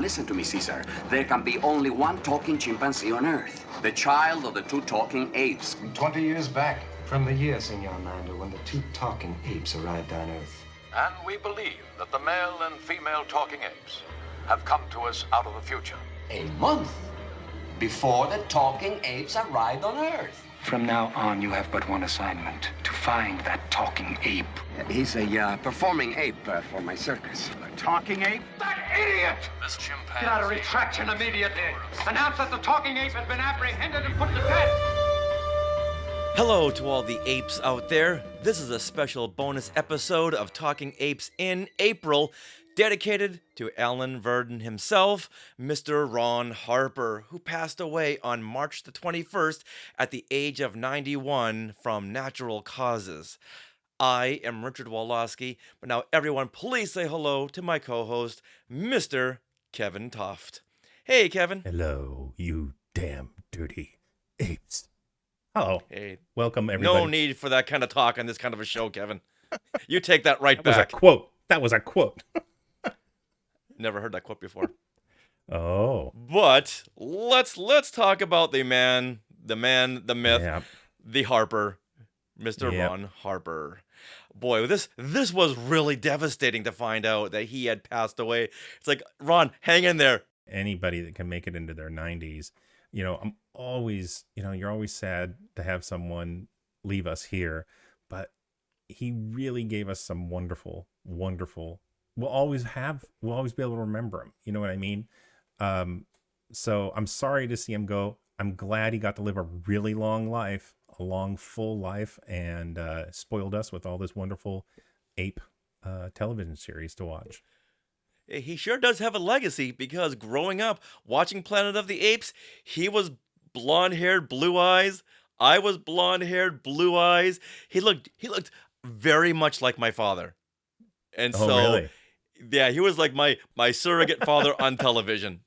listen to me, Caesar. There can be only one talking chimpanzee on Earth. The child of the two talking apes. 20 years back from the year, Senor Mando, when the two talking apes arrived on Earth. And we believe that the male and female talking apes have come to us out of the future. A month before the talking apes arrived on Earth. From now on, you have but one assignment: to find that talking ape. He's a performing ape for my circus. A talking ape? That idiot! This chimpanzee... Get out of retraction immediately. Announce that the talking ape has been apprehended and put to death. Hello to all the apes out there. This is a special bonus episode of Talking Apes in April, dedicated to Alan Virdon himself, Mr. Ron Harper, who passed away on March the 21st at the age of 91 from natural causes. I am Richard Woloski, but now everyone please say hello to my co-host, Mr. Kevin Toft. Hey, Kevin. Hello, you damn dirty apes. Hello. Hey. Welcome, everybody. No need for that kind of talk on this kind of a show, Kevin. You take that right That was a back. quote. That was a quote. Never heard that quote before. Oh. But let's talk about the man, the myth, Yep. the Harper, Mr. Yep. Ron Harper. Boy, this was really devastating to find out that he had passed away. It's like, Ron, hang in there. Anybody that can make it into their 90s, I'm always, you're always sad to have someone leave us here, but he really gave us some wonderful, wonderful. We'll always be able to remember him. You know what I mean? So I'm sorry to see him go. I'm glad he got to live a really long life, a long, full life, and spoiled us with all this wonderful ape television series to watch. He sure does have a legacy, because growing up watching Planet of the Apes, he was blonde-haired, blue eyes. I was blonde-haired, blue eyes. He looked very much like my father. And Oh, so really? yeah, he was like my surrogate father on television.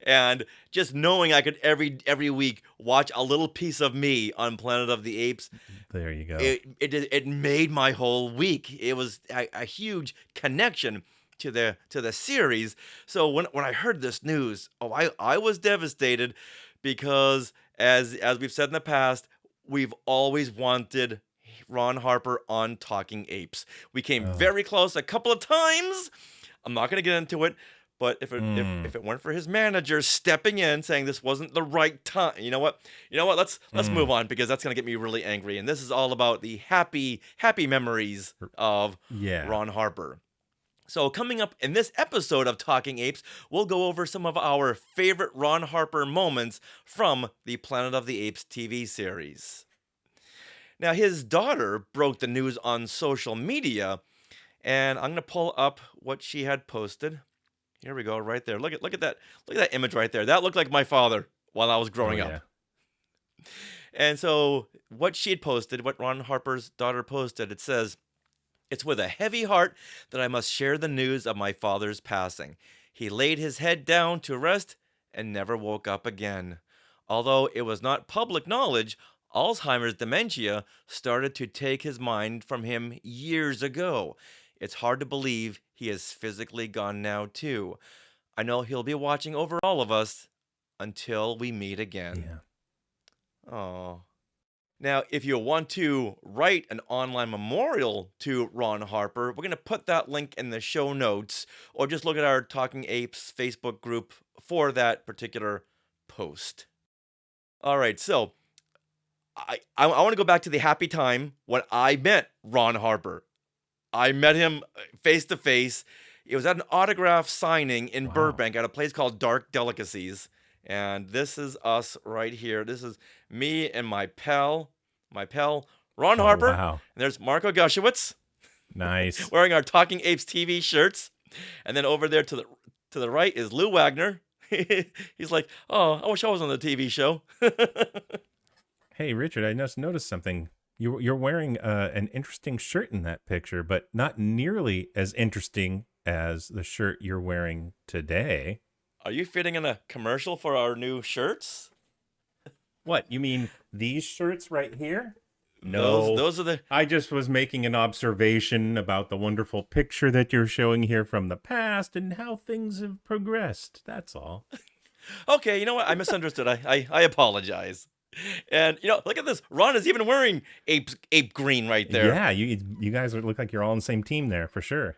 And just knowing I could every week watch a little piece of me on Planet of the Apes, There you go. it made my whole week. It was a huge connection to the series. So when I heard this news, I was devastated, because as we've said in the past, we've always wanted Ron Harper on Talking Apes. We came very close a couple of times. I'm not going to get into it, but if it weren't for his manager stepping in saying this wasn't the right time, you know what? Let's move on, because that's going to get me really angry. And this is all about the happy memories of Ron Harper. So coming up in this episode of Talking Apes, we'll go over some of our favorite Ron Harper moments from the Planet of the Apes TV series. Now, his daughter broke the news on social media, and I'm going to pull up what she had posted. Here we go, right there. Look at that image right there. That looked like my father while I was growing up. And so what she had posted, what Ron Harper's daughter posted, it says, "It's with a heavy heart that I must share the news of my father's passing. He laid his head down to rest and never woke up again. Although it was not public knowledge, Alzheimer's dementia started to take his mind from him years ago. It's hard to believe he is physically gone now, too. I know he'll be watching over all of us until we meet again." Yeah. Oh. Now, if you want to write an online memorial to Ron Harper, we're going to put that link in the show notes, or just look at our Talking Apes Facebook group for that particular post. All right, so I want to go back to the happy time when I met Ron Harper. I met him face to face. It was at an autograph signing in Burbank at a place called Dark Delicacies. And this is us right here. This is me and my pal, Ron Harper. Wow. And there's Marco Gushewitz. Nice. Wearing our Talking Apes TV shirts. And then over there to the right is Lou Wagner. He's like, "Oh, I wish I was on the TV show." Hey, Richard, I just noticed something. You're wearing an interesting shirt in that picture, but not nearly as interesting as the shirt you're wearing today. Are you fitting in a commercial for our new shirts? What, you mean these shirts right here? No, those are the I just was making an observation about the wonderful picture that you're showing here from the past and how things have progressed. That's all. Okay, you know what? I misunderstood. I apologize. And look at this. Ron is even wearing ape green right there. Yeah, you guys look like you're all on the same team there for sure.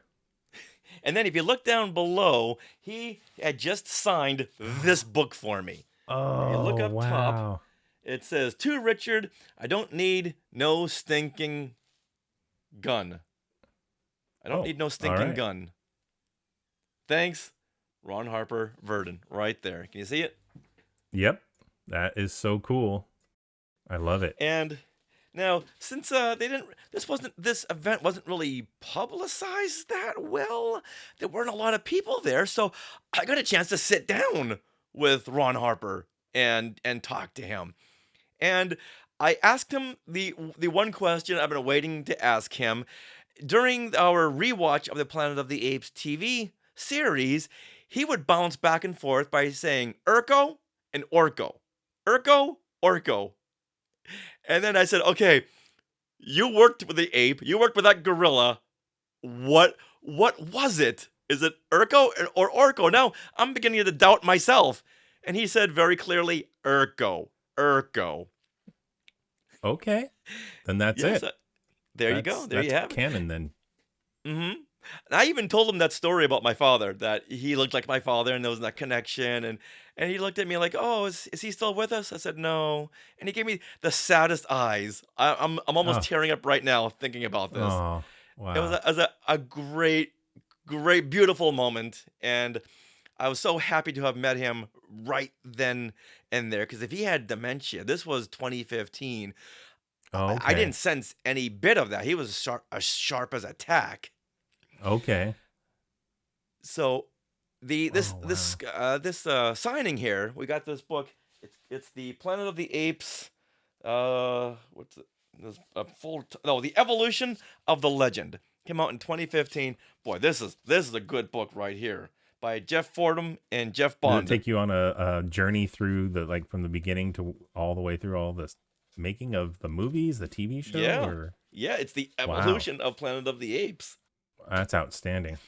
And then if you look down below, he had just signed this book for me. Oh, You look up wow. top. It says, "To Richard, I don't need no stinking gun. I don't need no stinking right. gun. Thanks, Ron Harper Virdon." Right there. Can you see it? Yep, that is so cool. I love it. And now, since this event wasn't really publicized that well, there weren't a lot of people there, so I got a chance to sit down with Ron Harper and talk to him. And I asked him the one question I've been waiting to ask him. During our rewatch of the Planet of the Apes TV series, he would bounce back and forth by saying Urko and Orko. Urko, Orko. And then I said, okay, you worked with the ape, you worked with that gorilla. What was it? Is it Urko or Orko? Now I'm beginning to doubt myself. And he said very clearly, Urko. Okay, then that's Yes, it. There you go. There you have it. Canon then. Mm-hmm. And I even told him that story about my father, that he looked like my father and there was that connection. And he looked at me like, oh, is he still with us? I said, no. And he gave me the saddest eyes. I'm almost tearing up right now thinking about this. Oh, wow. It was a great, beautiful moment. And I was so happy to have met him right then and there. Because if he had dementia, this was 2015. Okay. I didn't sense any bit of that. He was as sharp as a tack. Okay. So this signing here, we got this book. It's the Planet of the Apes. What's it? The Evolution of the Legend. Came out in 2015. Boy, this is a good book right here by Jeff Fordham and Jeff Bond. Did it take you on a journey through from the beginning to all the way through all this making of the movies, the TV show? Yeah. Yeah, it's the evolution of Planet of the Apes. That's outstanding.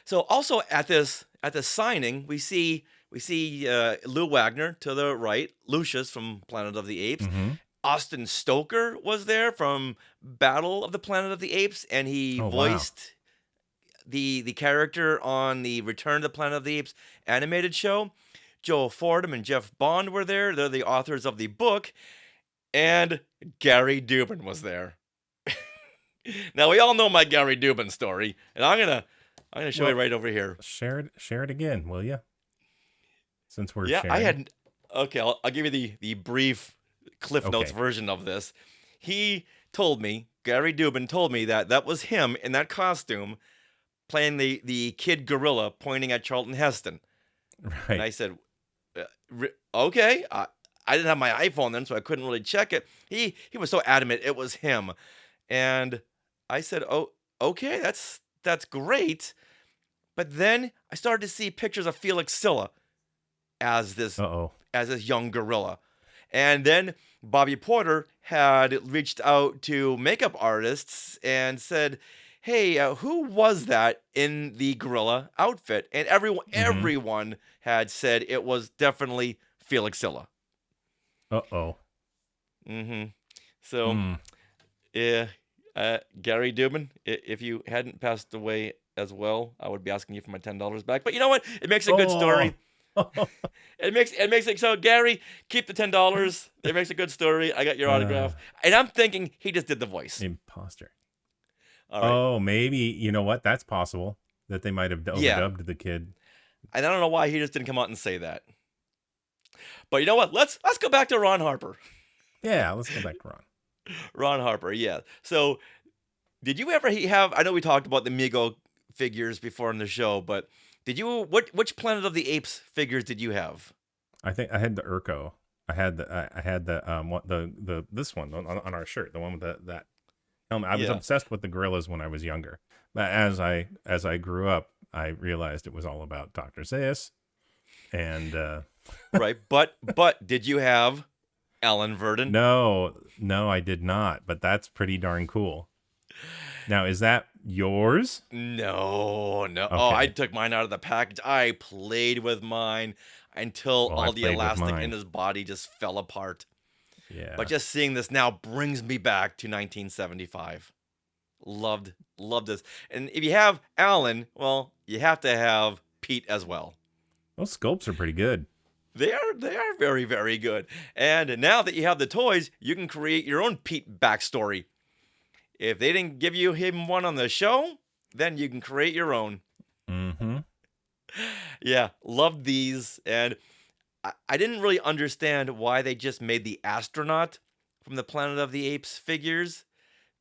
So also at this signing, we see Lou Wagner to the right, Lucius from Planet of the Apes. Mm-hmm. Austin Stoker was there from Battle of the Planet of the Apes, and he voiced the character on the Return to the Planet of the Apes animated show. Joe Fordham and Jeff Bond were there. They're the authors of the book. And Gary Dubin was there. Now, we all know my Gary Dubin story, and I'm gonna show you right over here. Share it again, will you? Since we're sharing. I'll give you the brief Cliff Notes version of this. Gary Dubin told me that was him in that costume playing the kid gorilla pointing at Charlton Heston. Right. And I said, okay. I didn't have my iPhone then, so I couldn't really check it. He was so adamant it was him. And I said, oh, okay, that's great. But then I started to see pictures of Felix Silla as this young gorilla. And then Bobby Porter had reached out to makeup artists and said, hey, who was that in the gorilla outfit? And everyone had said it was definitely Felix Silla. Mm-hmm. So, Gary Dubin, if you hadn't passed away as well, I would be asking you for my $10 back. But you know what? It makes a good story. It makes it so. Gary, keep the $10. It makes a good story. I got your autograph, and I'm thinking he just did the voice. Imposter. All right. Oh, maybe you know what? That's possible that they might have overdubbed the kid. And I don't know why he just didn't come out and say that. But you know what? Let's go back to Ron Harper. Yeah, let's go back to Ron. Ron Harper, yeah. So, did you ever have? I know we talked about the Mego figures before in the show, but did you? Which Planet of the Apes figures did you have? I think I had the Urko. I had the this one on our shirt, the one with that helmet. I was obsessed with the gorillas when I was younger, but as I grew up, I realized it was all about Dr. Zaius, and right. But did you have Alan Virdon. No, I did not, but that's pretty darn cool. Now, is that yours? No. Okay. Oh, I took mine out of the package. I played with mine until Well, I all the played with elastic in mine. his body just fell apart. Yeah. But just seeing this now brings me back to 1975. Loved this. And if you have Alan, well, you have to have Pete as well. Those sculpts are pretty good. They are very, very good. And now that you have the toys, you can create your own Pete backstory. If they didn't give you him one on the show, then you can create your own. Mm-hmm. Yeah, loved these. And I didn't really understand why they just made the astronaut from the Planet of the Apes figures,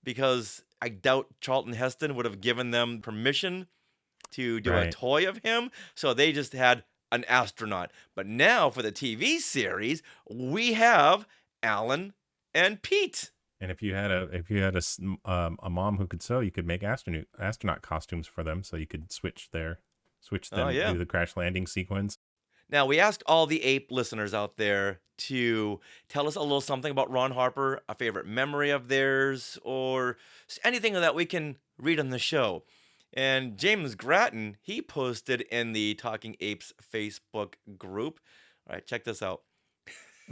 because I doubt Charlton Heston would have given them permission to do a toy of him. So they just had an astronaut. But now for the TV series, we have Alan and Pete. And if you had a mom who could sew, you could make astronaut costumes for them, so you could switch them to the crash landing sequence. Now, we asked all the ape listeners out there to tell us a little something about Ron Harper, a favorite memory of theirs, or anything that we can read on the show. And James Grattan, he posted in the Talking Apes Facebook group. All right, check this out.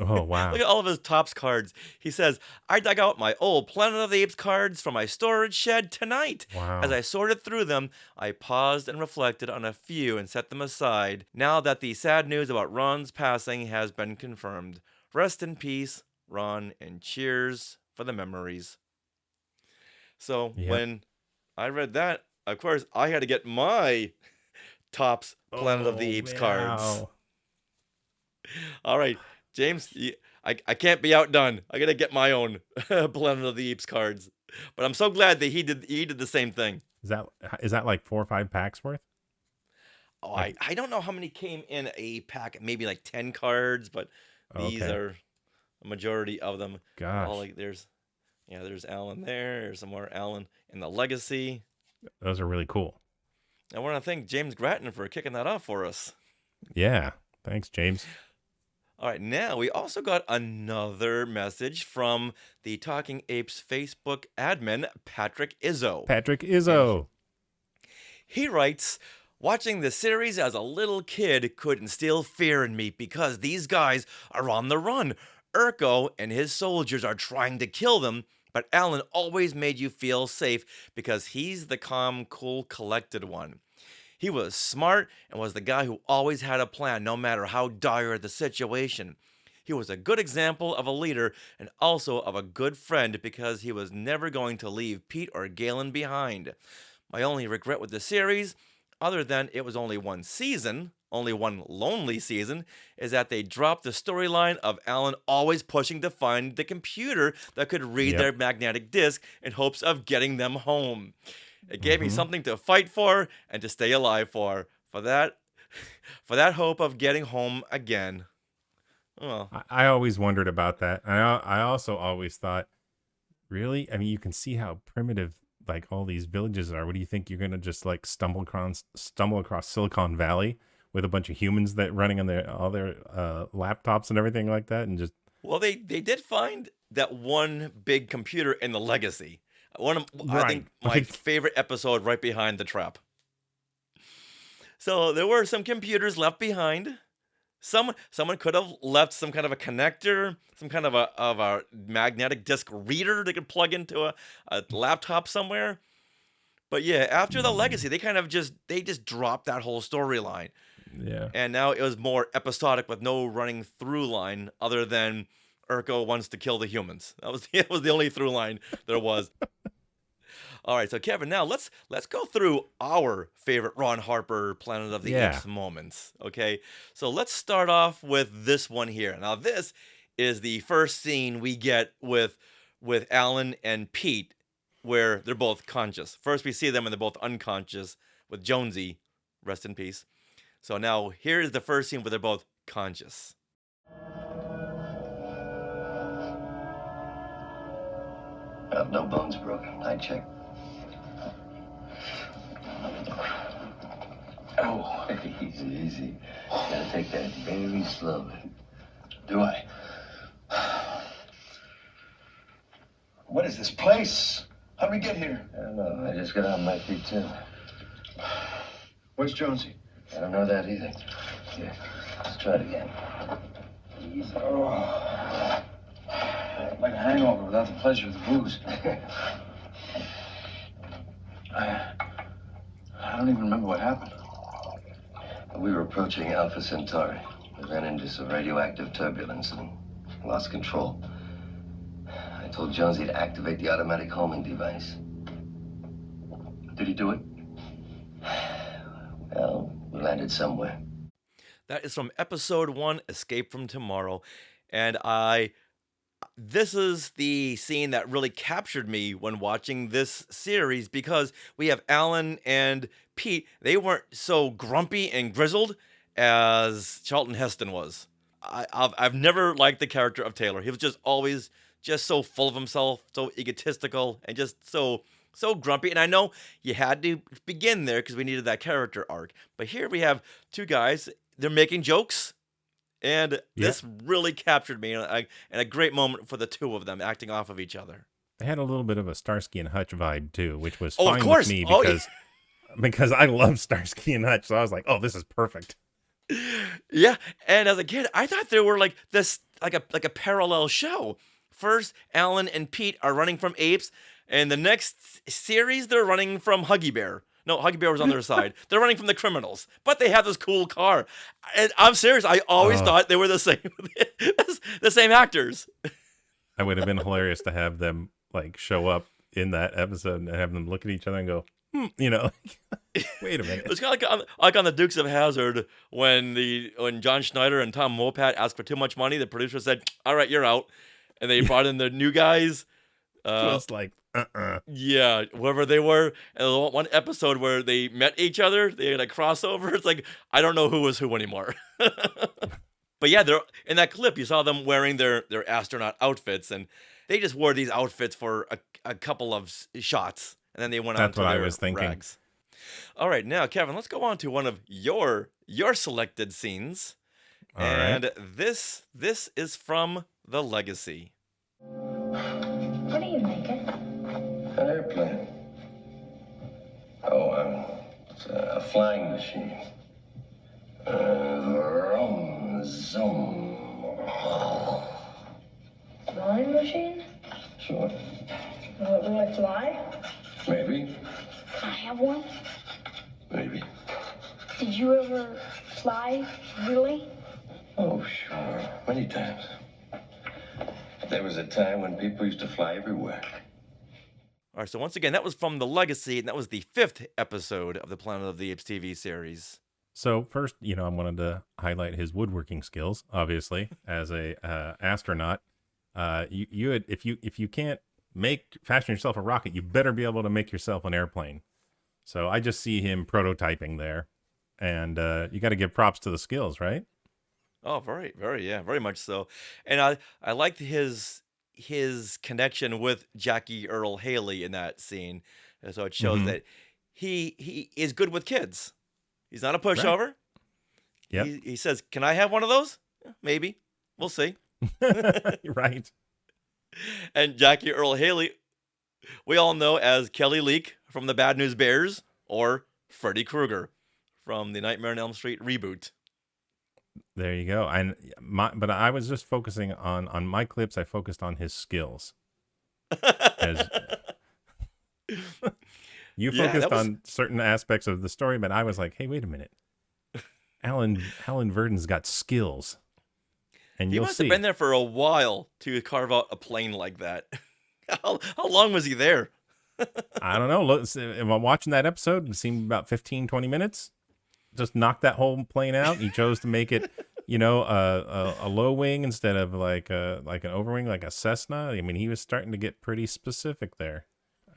Oh, wow. Look at all of his Topps cards. He says, I dug out my old Planet of the Apes cards from my storage shed tonight. Wow. As I sorted through them, I paused and reflected on a few and set them aside, now that the sad news about Ron's passing has been confirmed. Rest in peace, Ron, and cheers for the memories. So when I read that, of course, I had to get my Topps Planet of the Apes cards. All right. James, I can't be outdone. I gotta get my own Planet of the Apes cards. But I'm so glad that he did the same thing. Is that like 4 or 5 packs worth? Oh, I don't know how many came in a pack. Maybe like 10 cards, but these are a majority of them. Gosh. There's Alan there. There's some more Alan in the Legacy. Those are really cool. I want to thank James Grattan for kicking that off for us. Yeah. Thanks, James. All right, now we also got another message from the Talking Apes Facebook admin, Patrick Izzo. Patrick Izzo. He writes, watching the series as a little kid could instill fear in me because these guys are on the run. Urko and his soldiers are trying to kill them, but Alan always made you feel safe because he's the calm, cool, collected one. He was smart and was the guy who always had a plan no matter how dire the situation. He was a good example of a leader and also of a good friend because he was never going to leave Pete or Galen behind. My only regret with the series, other than it was only one season, only one lonely season, is that they dropped the storyline of Alan always pushing to find the computer that could read their magnetic disc in hopes of getting them home. It gave me something to fight for and to stay alive for that hope of getting home again. Well, I always wondered about that. I also always thought, really? I mean, you can see how primitive like all these villages are. What do you think? You're gonna just like stumble across Silicon Valley with a bunch of humans that running on all their laptops and everything like that, and just well, they did find that one big computer in the Legacy. I think my favorite episode, right behind the trap. So there were some computers left behind. Someone could have left some kind of a connector, some kind of a magnetic disc reader they could plug into a laptop somewhere. But yeah, after the Legacy, they just dropped that whole storyline. Yeah. And now it was more episodic with no running through line other than Urko wants to kill the humans. That was the only through line there was. All right, so Kevin, now let's go through our favorite Ron Harper Planet of the Apes moments. Okay, so let's start off with this one here. Now this is the first scene we get with Alan and Pete, where they're both conscious. First we see them and they're both unconscious with Jonesy, rest in peace. So now here is the first scene where they're both conscious. No bones broken. I checked. Oh, easy. Gotta take that very slowly. Do I? What is this place? How did we get here? I don't know. I just got on my feet, too. Where's Jonesy? I don't know that either. Here, let's try it again. Easy. Oh. Like a hangover without the pleasure of the booze. I don't even remember what happened. We were approaching Alpha Centauri. We ran into some radioactive turbulence and lost control. I told Jonesy to activate the automatic homing device. Did he do it? Well, we landed somewhere. That is from episode 1, Escape from Tomorrow. And this is the scene that really captured me when watching this series, because we have Alan and Pete. They weren't so grumpy and grizzled as Charlton Heston was. I've never liked the character of Taylor. He was just always just so full of himself, so egotistical, and just so grumpy. And I know you had to begin there because we needed that character arc. But here we have two guys. They're making jokes. And this really captured me, and a great moment for the two of them acting off of each other. They had a little bit of a Starsky and Hutch vibe too, which was of fine course. with me because I love Starsky and Hutch. So I was like, oh, this is perfect. Yeah, and as a kid, I thought they were like this, like a parallel show. First, Alan and Pete are running from apes, and the next series they're running from Huggy Bear. No, Huggy Bear was on their side. They're running from the criminals, but they have this cool car. And I'm serious. I always thought they were the same actors. It would have been hilarious to have them like show up in that episode and have them look at each other and go, you know, wait a minute. It's kind of like on the Dukes of Hazzard when John Schneider and Tom Mopat asked for too much money. The producer said, "All right, you're out," and they brought in the new guys. Just like. Yeah, whoever they were. And there was one episode where they met each other, they had a crossover. It's like, I don't know who was who anymore. But yeah, they're in that clip, you saw them wearing their astronaut outfits, and they just wore these outfits for a couple of shots, and then they went on to their rags. All right, now, Kevin, let's go on to one of your selected scenes. All and right. this is from The Legacy. What are you making? An airplane. Oh, it's a flying machine. Zoom. Flying machine? Sure. Will it fly? Maybe. Can I have one? Maybe. Did you ever fly, really? Oh, sure. Many times. There was a time when people used to fly everywhere. All right, so once again, that was from The Legacy, and that was the 5th episode of the Planet of the Apes TV series. So first, I wanted to highlight his woodworking skills. Obviously, as a astronaut, if you can't fashion yourself a rocket, you better be able to make yourself an airplane. So I just see him prototyping there, and you got to give props to the skills, right? Oh, very, very, yeah, very much so. And I liked his connection with Jackie Earl Haley in that scene. And so it shows that he is good with kids. He's not a pushover. Right. Yep. He says, "Can I have one of those?" Maybe. We'll see. Right. And Jackie Earl Haley, we all know as Kelly Leak from the Bad News Bears, or Freddy Krueger from the Nightmare on Elm Street reboot. There you go. But I was just focusing on my clips. I focused on his skills. You focused on certain aspects of the story, but I was like, hey, wait a minute. Alan Virdon's got skills. And He must have been there for a while to carve out a plane like that. How long was he there? I don't know. Look, if I'm watching that episode, it seemed about 15, 20 minutes. Just knocked that whole plane out. He chose to make it, a low wing instead of like an overwing, like a Cessna. I mean, he was starting to get pretty specific there.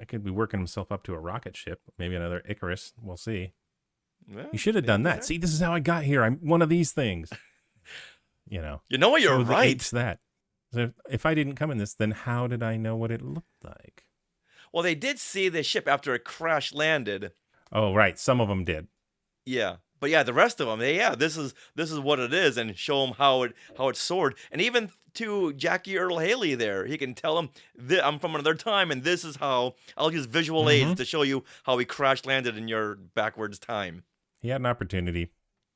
I could be working himself up to a rocket ship, maybe another Icarus. We'll see. Well, He should have done that. See, this is how I got here. I'm one of these things. You know what? You're show the right. apes that. So if I didn't come in this, then how did I know what it looked like? Well, they did see the ship after it crash landed. Oh, right. Some of them did. Yeah, but yeah, the rest of them, this is what it is, and show them how it soared, and even to Jackie Earl Haley there. He can tell him, I'm from another time, and this is how I'll use visual aids to show you how he crash landed in your backwards time. He had an opportunity.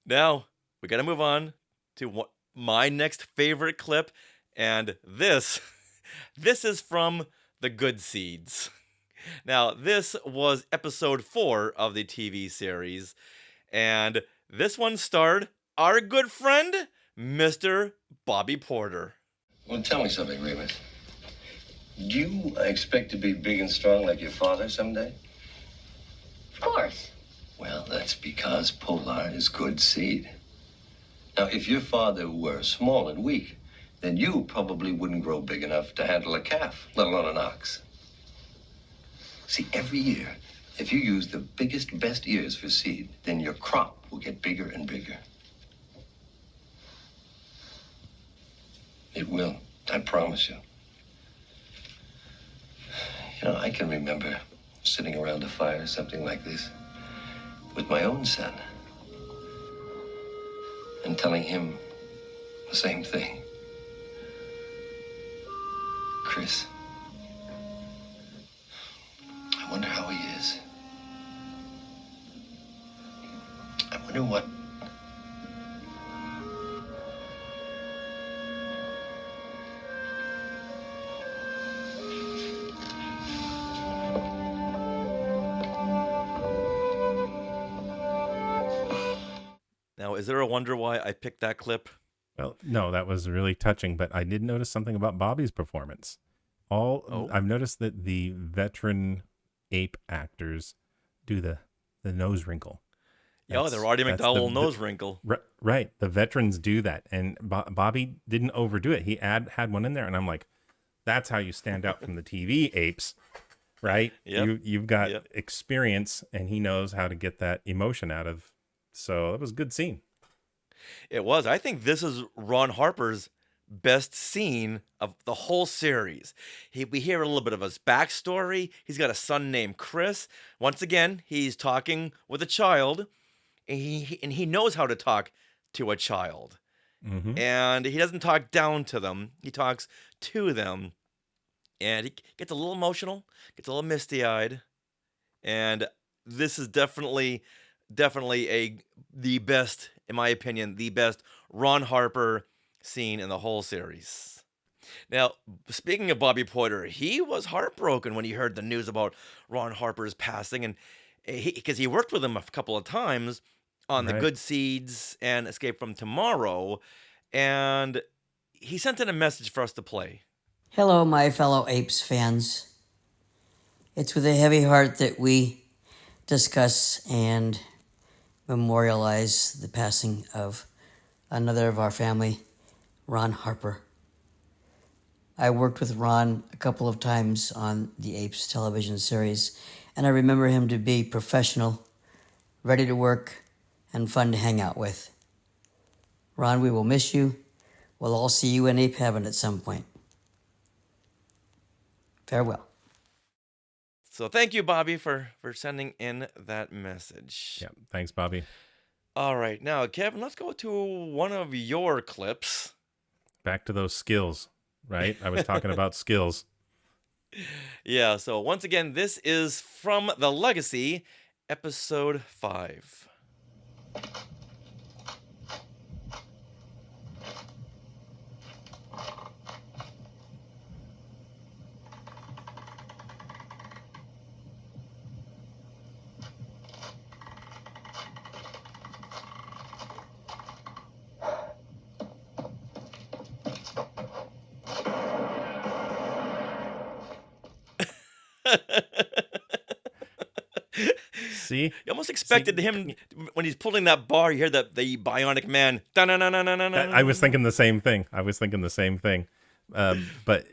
Now, we got to move on to my next favorite clip, and this is from The Good Seeds. Now, this was episode 4 of the TV series, and this one starred our good friend, Mr. Bobby Porter. Well, tell me something, Remus. Do you expect to be big and strong like your father someday? Of course. Well, that's because Polar is good seed. Now, if your father were small and weak, then you probably wouldn't grow big enough to handle a calf, let alone an ox. See, every year, if you use the biggest, best ears for seed, then your crop will get bigger and bigger. It will, I promise you. You know, I can remember sitting around a fire, something like this, with my own son, and telling him the same thing. Chris, I wonder how he is. I wonder what... Now, is there a wonder why I picked that clip? Well, no, that was really touching, but I did notice something about Bobby's performance. I've noticed that the veteran ape actors do the nose wrinkle. Yeah, the Roddy McDowell nose wrinkle. Right. The veterans do that. And Bobby didn't overdo it. He had one in there. And I'm like, that's how you stand out from the TV apes, right? Yep. You've got experience, and he knows how to get that emotion out of. So it was a good scene. It was. I think this is Ron Harper's best scene of the whole series. We hear a little bit of his backstory. He's got a son named Chris. Once again, he's talking with a child, and he knows how to talk to a child. Mm-hmm. And he doesn't talk down to them. He talks to them. And he gets a little emotional, gets a little misty-eyed. And this is definitely the best, in my opinion, the best Ron Harper scene in the whole series. Now, speaking of Bobby Porter, he was heartbroken when he heard the news about Ron Harper's passing, and because he worked with him a couple of times on The Good Seeds and Escape from Tomorrow, and he sent in a message for us to play. Hello, my fellow Apes fans. It's with a heavy heart that we discuss and memorialize the passing of another of our family, Ron Harper. I worked with Ron a couple of times on the Apes television series, and I remember him to be professional, ready to work, and fun to hang out with. Ron, we will miss you. We'll all see you in Ape Heaven at some point. Farewell. So thank you, Bobby, for sending in that message. Yeah, thanks, Bobby. All right, now, Kevin, let's go to one of your clips. Back to those skills, right? I was talking about skills. Yeah, so once again, this is from The Legacy, episode 5. See? You almost expected him, when he's pulling that bar, you hear the Bionic Man. I was thinking the same thing. But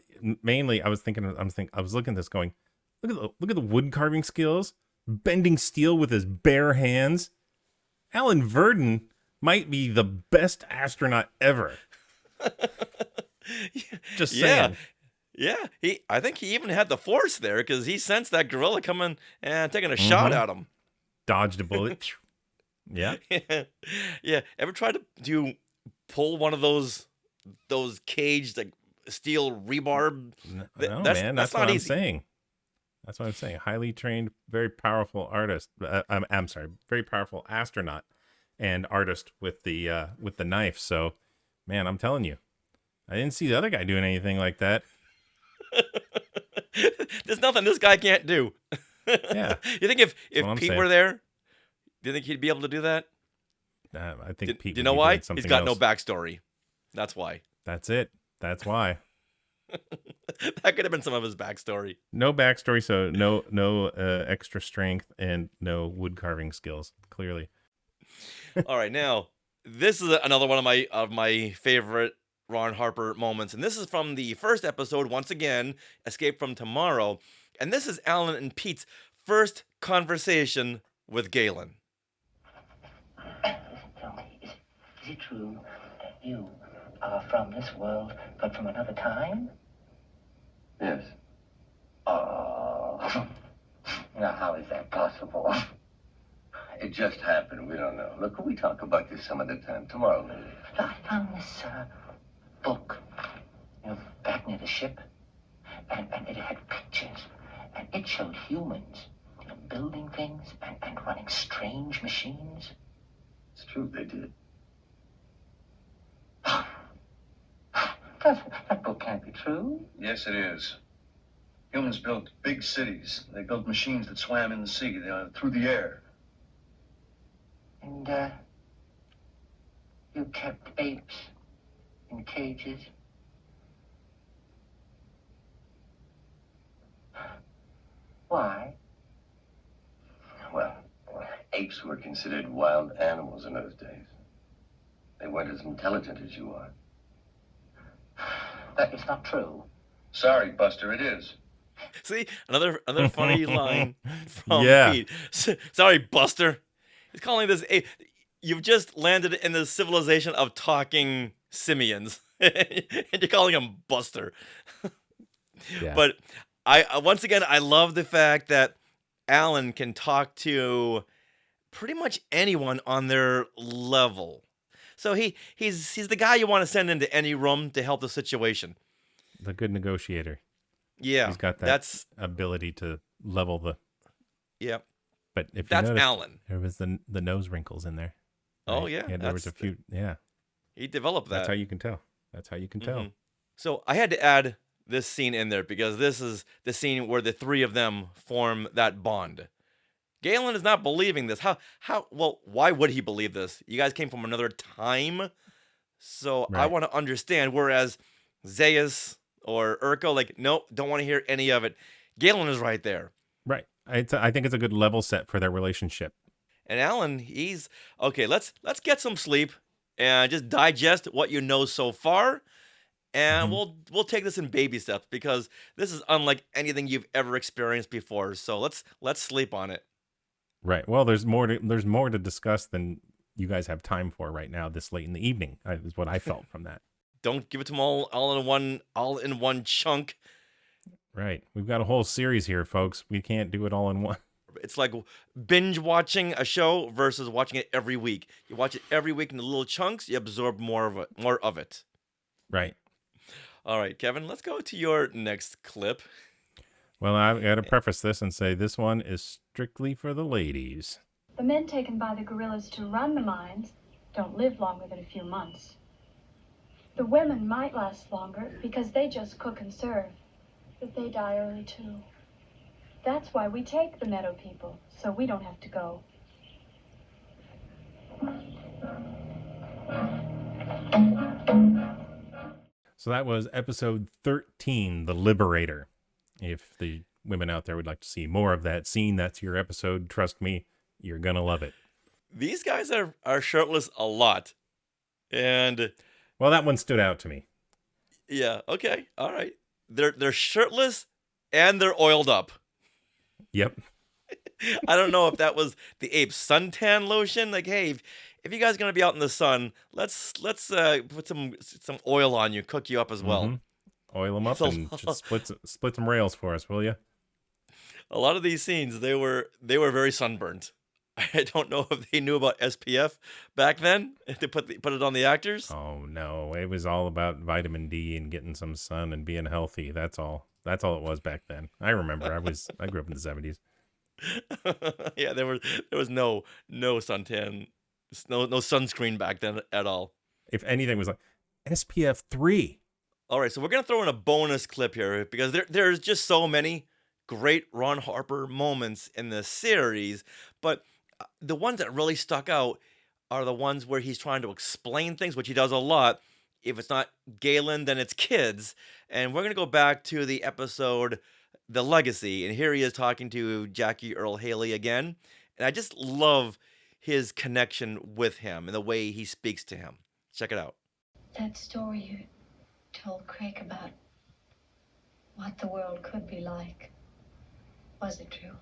mainly, I was looking at this going, look at the wood carving skills, bending steel with his bare hands. Alan Virdon might be the best astronaut ever. Just saying. Yeah, I think he even had the force there, because he sensed that gorilla coming and taking a shot at him. Dodged a bullet. Yeah. Yeah. Ever tried to pull one of those those caged like steel rebar. No, That's man, that's not what I'm easy. saying. That's what I'm saying. Highly trained, very powerful artist. I'm sorry, very powerful astronaut and artist with the knife. So, man, I'm telling you, I didn't see the other guy doing anything like that. There's nothing this guy can't do. Yeah. You think if what I'm Pete saying. were there, do you think he'd be able to do that? I think Do Pete. you would know be why? doing something He's got else. no backstory. That's why. That's it. That's why. That could have been some of his backstory. No backstory, so no extra strength and no wood carving skills. Clearly. All right, now this is another one of my favorite Ron Harper moments, and this is from the first episode. Once again, Escape from Tomorrow, and this is Alan and Pete's first conversation with Galen. Tell me, is it true that you are from this world, but from another time? Yes. Oh. Now, how is that possible? It just happened. We don't know. Look, we talk about this some other time. Tomorrow, maybe. I found this book, back near the ship, and it had pictures, and it showed humans, building things and running strange machines. It's true, they did. That book can't be true. Yes, it is. Humans built big cities. They built machines that swam in the sea, through the air. And, you kept apes in cages? Why? Well, apes were considered wild animals in those days. They weren't as intelligent as you are. That is not true. Sorry, Buster, it is. See, another funny line from Yeah. Pete. Sorry, Buster. He's calling this a. You've just landed in the civilization of talking simians, and you're calling him Buster. Yeah. But I once again I love the fact that Alan can talk to pretty much anyone on their level. So he's the guy you want to send into any room to help the situation. The good negotiator. Yeah, He's got that ability to level the. Yeah. But if That's you notice, Alan. there was the nose wrinkles in there. Oh right? yeah, There was a few. Yeah, he developed that. that's how you can tell. That's how you can tell. Mhm. So I had to add this scene in there because this is the scene where the three of them form that bond. Galen is not believing this. Well, why would he believe this? You guys came from another time. So I Right. want to understand. Whereas Zaius or Urko, like, nope, don't want to hear any of it. Galen is right there. Right. I think it's a good level set for their relationship. And Alan, he's okay. Let's get some sleep and just digest what you know so far, and we'll take this in baby steps because this is unlike anything you've ever experienced before. So let's sleep on it. Right. Well, there's more to discuss than you guys have time for right now. This late in the evening is what I felt from that. Don't give it to them all in one chunk. Right. We've got a whole series here, folks. We can't do it all in one. It's like binge watching a show versus watching it every week. You watch it every week in the little chunks. You absorb more of it. Right. All right, Kevin. Let's go to your next clip. Well, I've got to preface this and say this one is strictly for the ladies. The men taken by the guerrillas to run the mines don't live longer than a few months. The women might last longer because they just cook and serve, but they die early too. That's why we take the meadow people, so we don't have to go. So that was episode 13, The Liberator. If the women out there would like to see more of that scene, that's your episode. Trust me, you're going to love it. These guys are shirtless a lot. And well, that one stood out to me. Yeah, okay. All right. They're shirtless and they're oiled up. Yep. I don't know if that was the ape suntan lotion. Like, hey, if you guys are gonna be out in the sun, let's put some oil on you, cook you up as well. Mm-hmm. Oil them up and just split some rails for us, will you? A lot of these scenes, they were very sunburnt. I don't know if they knew about SPF back then to put it on the actors. Oh no, it was all about vitamin D and getting some sun and being healthy. That's all. That's all it was back then. I remember. I grew up in the 70s. Yeah, there was no suntan, no sunscreen back then at all. If anything, it was like SPF 3. All right, so we're gonna throw in a bonus clip here because there's just so many great Ron Harper moments in this series, but the ones that really stuck out are the ones where he's trying to explain things, which he does a lot. If it's not Galen, then it's kids. And we're going to go back to the episode The Legacy. And here he is talking to Jackie Earl Haley again. And I just love his connection with him and the way he speaks to him. Check it out. That story you told Craig about what the world could be like, was it true?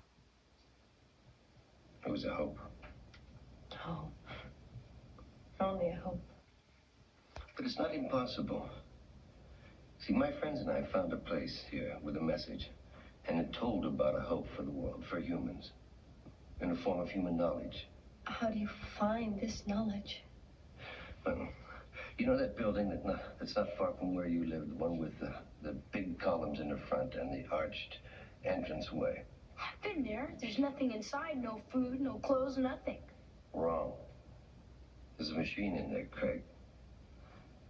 It was a hope. No. Only a hope. But it's not impossible. See, my friends and I found a place here with a message, and it told about a hope for the world, for humans, in the form of human knowledge. How do you find this knowledge? Well, you know that building that's not far from where you live, the one with the big columns in the front and the arched entranceway? I've been there. There's nothing inside. No food, no clothes, nothing. Wrong. There's a machine in there, Craig.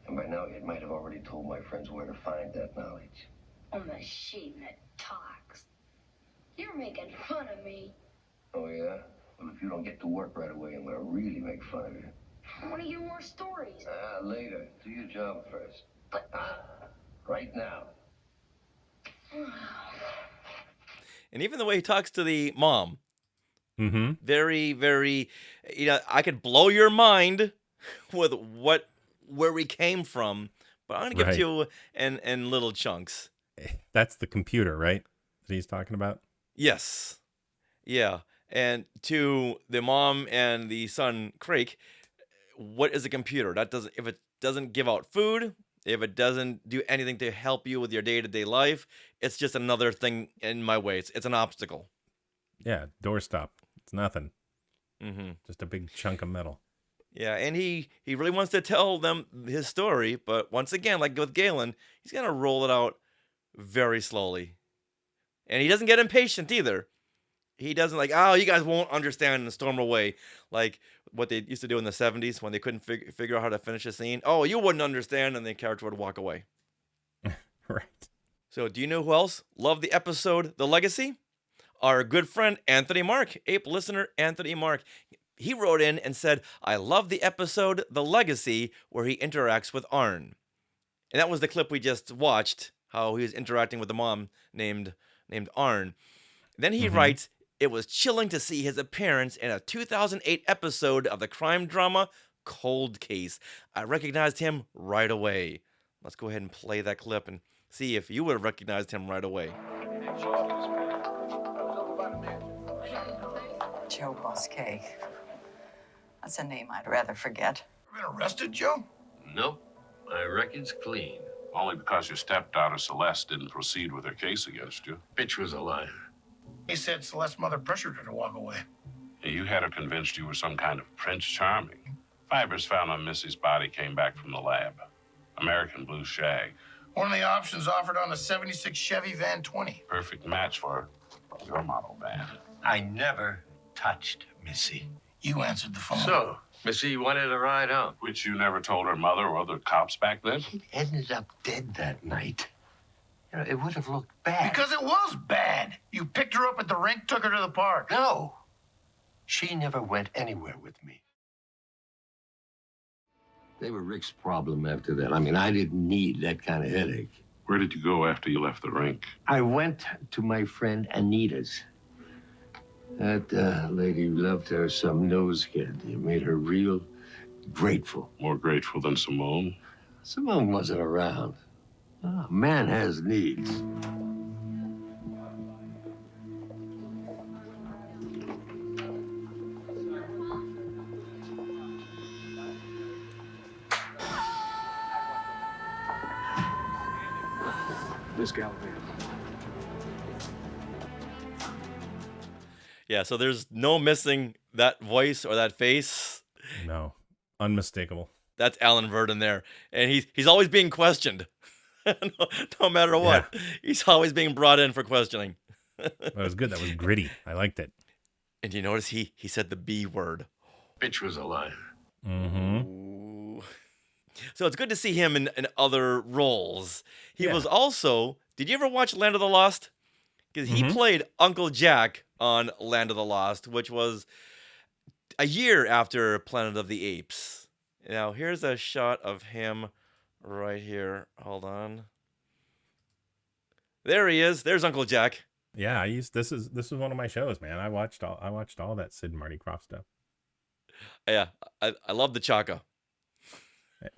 And by now, it might have already told my friends where to find that knowledge. A machine that talks. You're making fun of me. Oh, yeah? Well, if you don't get to work right away, I'm going to really make fun of you. I want to hear more stories. Later. Do your job first. But right now. And even the way he talks to the mom. Mm-hmm. Very, very, I could blow your mind with where we came from, but I'm going to give it to you in little chunks. That's the computer, right? That he's talking about? Yes. Yeah. And to the mom and the son, Craig, what is a computer? If it doesn't give out food, if it doesn't do anything to help you with your day-to-day life, it's just another thing in my way. It's an obstacle. Yeah, doorstop. It's nothing. Mm-hmm. Just a big chunk of metal. Yeah, and he really wants to tell them his story, but once again, like with Galen, he's going to roll it out very slowly. And he doesn't get impatient either. He doesn't like, oh, you guys won't understand and storm away like what they used to do in the 70s when they couldn't figure out how to finish a scene. Oh, you wouldn't understand, and the character would walk away. Right. So do you know who else loved the episode The Legacy? Our good friend Anthony Mark, Ape listener Anthony Mark. He wrote in and said, I love the episode The Legacy where he interacts with Arn. And that was the clip we just watched, how he was interacting with the mom named Arn. Then he writes, it was chilling to see his appearance in a 2008 episode of the crime drama Cold Case. I recognized him right away. Let's go ahead and play that clip and see if you would have recognized him right away. Joe Bosquet. That's a name I'd rather forget. Been arrested, Joe? Nope. My record's clean. Only because your stepdaughter Celeste didn't proceed with her case against you. Bitch was a liar. He said Celeste's mother pressured her to walk away. You had her convinced you were some kind of Prince Charming. Fibers found on Missy's body came back from the lab. American Blue Shag. One of the options offered on the 76 Chevy Van 20. Perfect match for your model van. I never touched Missy. You answered the phone. So, Missy wanted a ride home. Which you never told her mother or other cops back then? She ended up dead that night. You know, it would have looked bad. Because it was bad. You picked her up at the rink, took her to the park. No. She never went anywhere with me. They were Rick's problem after that. I mean, I didn't need that kind of headache. Where did you go after you left the rink? I went to my friend Anita's. That lady loved her some nose candy. It made her real grateful. More grateful than Simone? Simone wasn't around. Oh, man has needs. Miss Gallivan. Yeah, so there's no missing That voice or that face. No, unmistakable. That's Alan Virdon there. And he's always being questioned. no matter what. Yeah. He's always being brought in for questioning. That was good. That was gritty. I liked it. And you notice he said the B word. Bitch was a liar. Mm-hmm. So it's good to see him in other roles. He was also, did you ever watch Land of the Lost? Because he played Uncle Jack on Land of the Lost, which was a year after Planet of the Apes. Now, here's a shot of him right here. Hold on. There he is. There's Uncle Jack. Yeah, this was one of my shows, man. I watched all that Sid and Marty Krofft stuff. Yeah, I love the Chaka.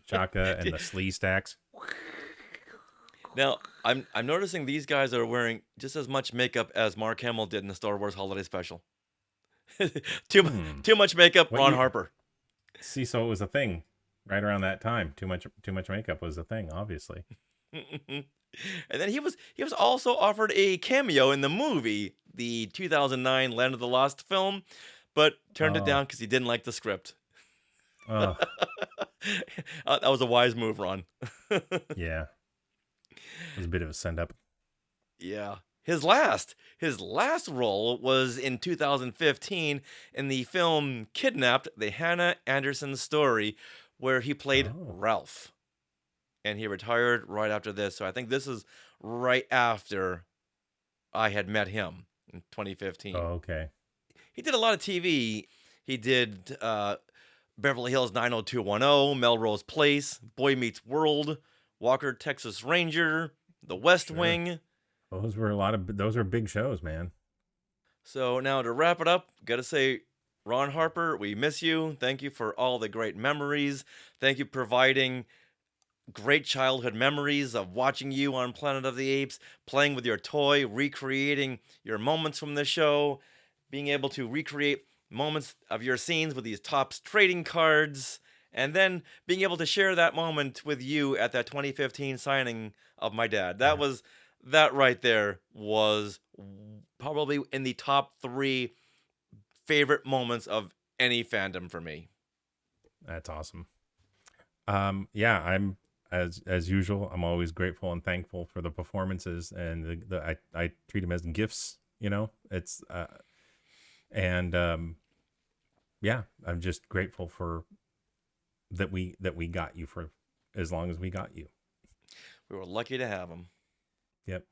Chaka and the Slee Stacks. Now, I'm noticing these guys are wearing just as much makeup as Mark Hamill did in the Star Wars Holiday Special. Too much makeup, Ron Harper. See, so it was a thing right around that time. Too much makeup was a thing, obviously. And then he was also offered a cameo in the movie, the 2009 Land of the Lost film, but turned it down because he didn't like the script. Oh. That was a wise move, Ron. Yeah. It was a bit of a send-up. Yeah. His last role was in 2015 in the film Kidnapped, the Hannah Anderson story, where he played Ralph. And he retired right after this. So I think this is right after I had met him in 2015. Oh, okay. He did a lot of TV. He did Beverly Hills 90210, Melrose Place, Boy Meets World, Walker, Texas Ranger, The West Wing. Those were big shows, man. So now to wrap it up, got to say, Ron Harper, we miss you. Thank you for all the great memories. Thank you for providing great childhood memories of watching you on Planet of the Apes, playing with your toy, recreating your moments from the show, being able to recreate moments of your scenes with these Topps trading cards, and then being able to share that moment with you at that 2015 signing of my dad. That right there was probably in the top 3 favorite moments of any fandom for me. That's awesome. Yeah, I'm as usual. I'm always grateful and thankful for the performances, and I treat them as gifts. You know, it's yeah, I'm just grateful for that we got you for as long as we got you. We were lucky to have them. Yep.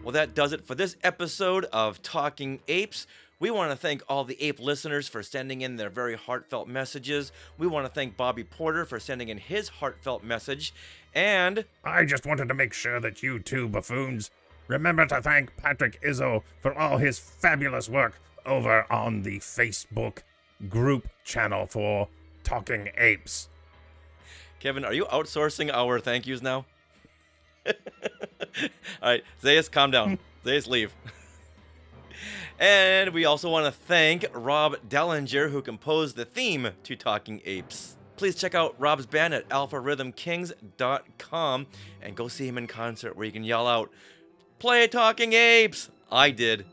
Well, that does it for this episode of Talking Apes. We want to thank all the ape listeners for sending in their very heartfelt messages. We want to thank Bobby Porter for sending in his heartfelt message. And I just wanted to make sure that you two buffoons remember to thank Patrick Izzo for all his fabulous work over on the Facebook group channel for Talking Apes. Kevin, are you outsourcing our thank yous now? All right, Zayas, calm down. Zayas, leave. And we also want to thank Rob Dellinger, who composed the theme to Talking Apes. Please check out Rob's band at alpharhythmkings.com and go see him in concert where you can yell out, "Play Talking Apes!" I did.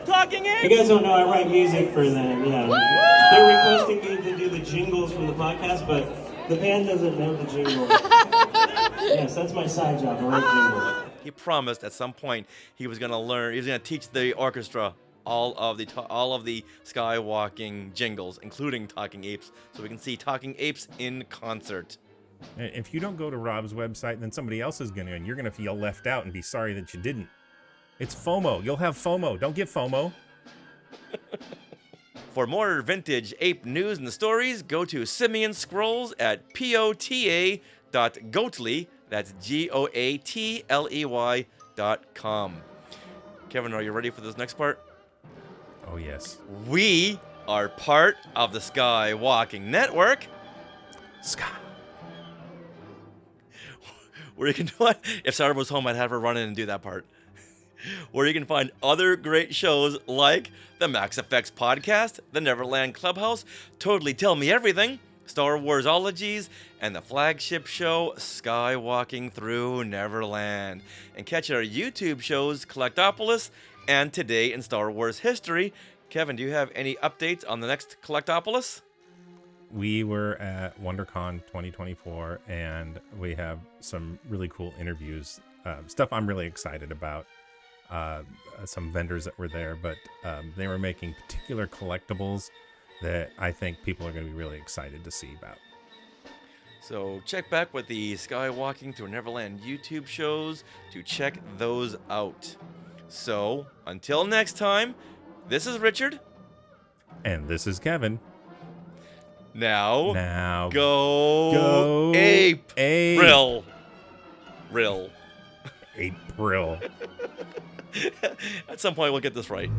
Talking Apes! You guys don't know I write music for them, yeah. They're requesting me to do the jingles from the podcast, but the band doesn't know the jingles. Yes, that's my side job, I write jingles. He promised at some point he was going to teach the orchestra all of the skywalking jingles, including Talking Apes, so we can see Talking Apes in concert. If you don't go to Rob's website, then somebody else is going to, and you're going to feel left out and be sorry that you didn't. It's FOMO. You'll have FOMO. Don't get FOMO. For more vintage ape news and stories, go to Simeon Scrolls at pota.goatley. That's GOATLEY.com. Kevin, are you ready for this next part? Oh, yes. We are part of the Skywalking Network. Where you can do it. If Sarah was home, I'd have her run in and do that part. Where you can find other great shows like the Max Effects Podcast, the Neverland Clubhouse, Totally Tell Me Everything, Star Warsologies, and the flagship show Skywalking Through Neverland. And catch our YouTube shows Collectopolis and Today in Star Wars History. Kevin, do you have any updates on the next Collectopolis? We were at WonderCon 2024, and we have some really cool interviews, stuff I'm really excited about. Some vendors that were there, but they were making particular collectibles that I think people are going to be really excited to see about. So check back with the Skywalking Through Neverland YouTube shows to check those out. So until next time, this is Richard. And this is Kevin. Now go APEril. APEril. At some point we'll get this right.